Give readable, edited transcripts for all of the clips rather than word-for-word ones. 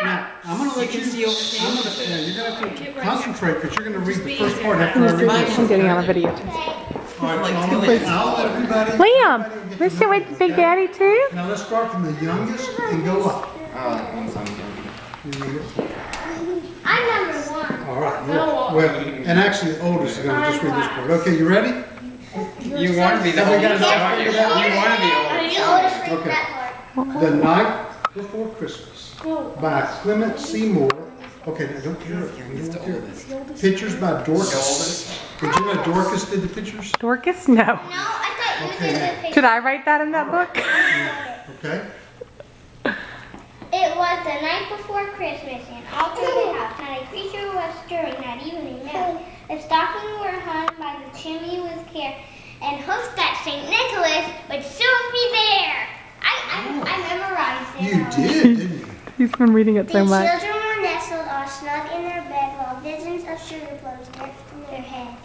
Now, I'm going to let you see over here. You're going to have to concentrate because you're going to read the first part after I read this. I'm getting on a video. All right, I'll let everybody. Liam, we're still with Big Daddy too? Now let's start from the youngest and go up. I'm number 1. All right. Well, and actually the oldest is going to just read this part. Okay, you ready? You want to be the oldest. You want to be oldest. Okay. The Night Before Christmas by Clement Seymour. Okay, now don't hear it. Pictures by Dorcas. Did you know Dorcas did the pictures? Dorcas? No. No, I thought you did the picture. Could I write that in that book? Okay. It was the night before Christmas, and all through the house not a creature was stirring, not even a mouse. The stockings were hung by the chimney with care, and hopes that St. Nicholas would soon be there. I memorized it. You did, didn't you? He's been reading it so much. The children were nestled all snug in their bed while visions of sugar plums dripped from their head.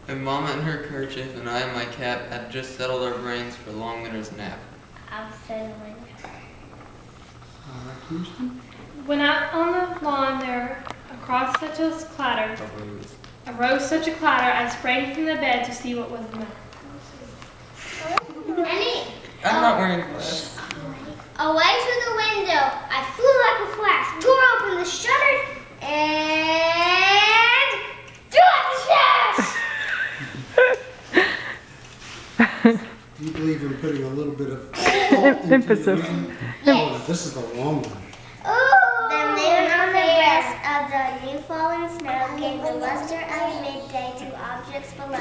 And Mama in her kerchief and I in my cap had just settled our brains for a long winter's nap. I'm settling. All right, Kiersten. When out on the lawn there arose such a clatter, I sprang from the bed to see what was the matter. I'm not wearing glasses. Away to the window, I flew like a flash, tore open the shutters, and threw out the shaft! You believe in putting a little bit of emphasis. Oh, this is the long one. The moon on the breast of the new fallen snow gave the luster of midday to objects below.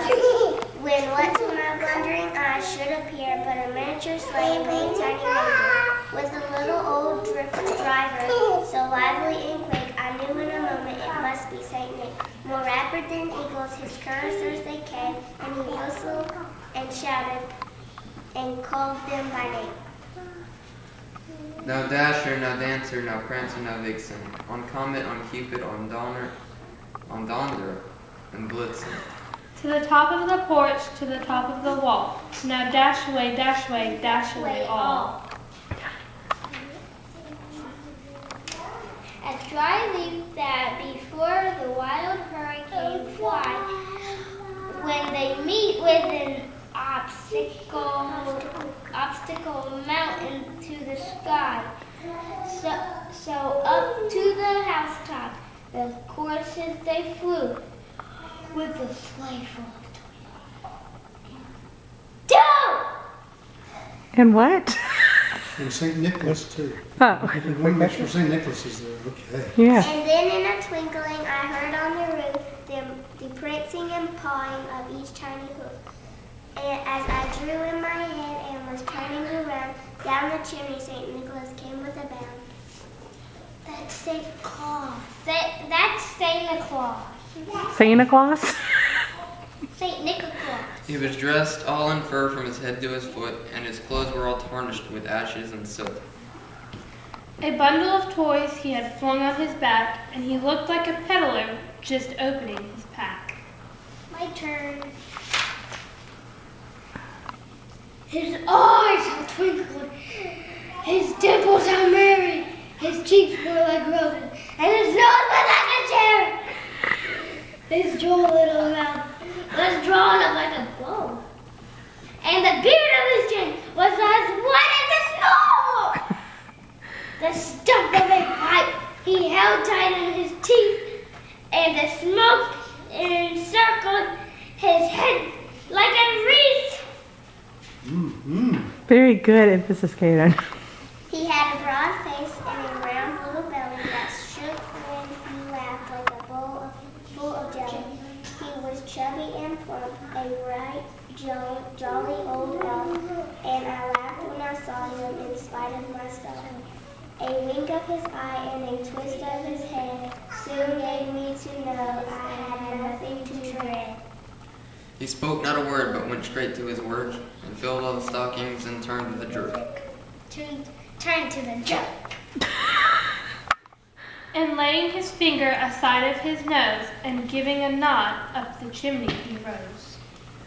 When what to my wondering eyes should appear but a miniature sleigh made tiny window, with a little old driver, so lively and quick, I knew in a moment it must be Saint Nick. More rapid than eagles, his courtesers they came, and he whistled and shouted and called them by name. No Dasher, no Dancer, no Prancer, no Vixen. On Comet, on Cupid, on Donner, and Blitzen. To the top of the porch, to the top of the wall. Now dash away, all. As dry leaves that before the wild hurricane fly, when they meet with an obstacle mountain to the sky. So up to the housetop, the courses they flew, with the sleigh full of toys. Down! And what? And St. Nicholas, too. Oh. We want to make sure St. Nicholas is there. Okay. Yeah. And then in a twinkling, I heard on the roof the prancing and pawing of each tiny hoof. And as I drew in my head and was turning around, down the chimney St. Nicholas came with a bound. That's St. Claus. That's Santa Claus. Santa Claus? St. Nicholas. He was dressed all in fur from his head to his foot, and his clothes were all tarnished with ashes and soot. A bundle of toys he had flung on his back, and he looked like a peddler just opening his pack. My turn. His eyes how twinkled, his dimples how merry, his cheeks were like roses, and his nose was like a cherry. His droll little mouth was drawn up like a bow, and the beard of his chin was as white as the snow. The stump of a pipe he held tight in his teeth, and the smoke encircled his head like a wreath. Very good emphasis, Caden. He had a broad face and a round little belly that shook when he laughed like a bowl full of jelly. He was chubby and plump, a right jolly old elf, and I laughed when I saw him in spite of myself. A wink of his eye and a twist of his head soon gave me to know I had nothing to dread. He spoke not a word, but went straight to his work, and filled all the stockings and turned to the jerk. Turn to the jerk. And laying his finger aside of his nose, and giving a nod, up the chimney he rose.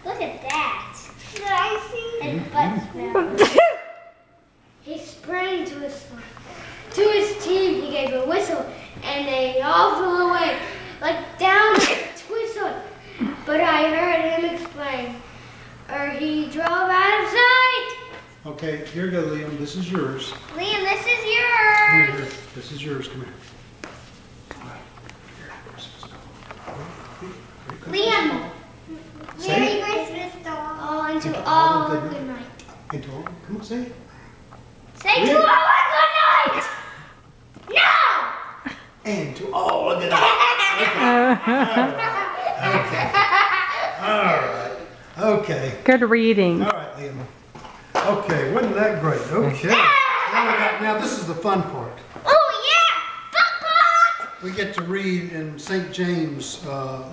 Look at that. Should I see? His butt smell. He sprang to his team gave a whistle, and they all flew away, like down whistle. But I heard him explain, he drove out of sight. Okay, here you go, Liam. This is yours. Liam, this is Come yours. here. This is yours. Come here. Liam, Say Merry it. Christmas to all, and to And to all all a good good night. And to all, come on, say it. Say to Liam. all a good night. No. And to all a good night. All right. Okay. Good reading. All right, Liam. Okay, wasn't that great? Okay. Now this is the fun part. Oh yeah, We get to read in St. James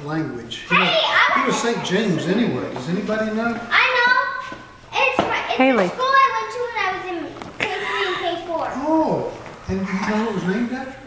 language. Hey, he was St. James anyway. Does anybody know? I know. It's Kaileigh. the school I went to when I was in K3 and K4. Oh, and you know what it was named after?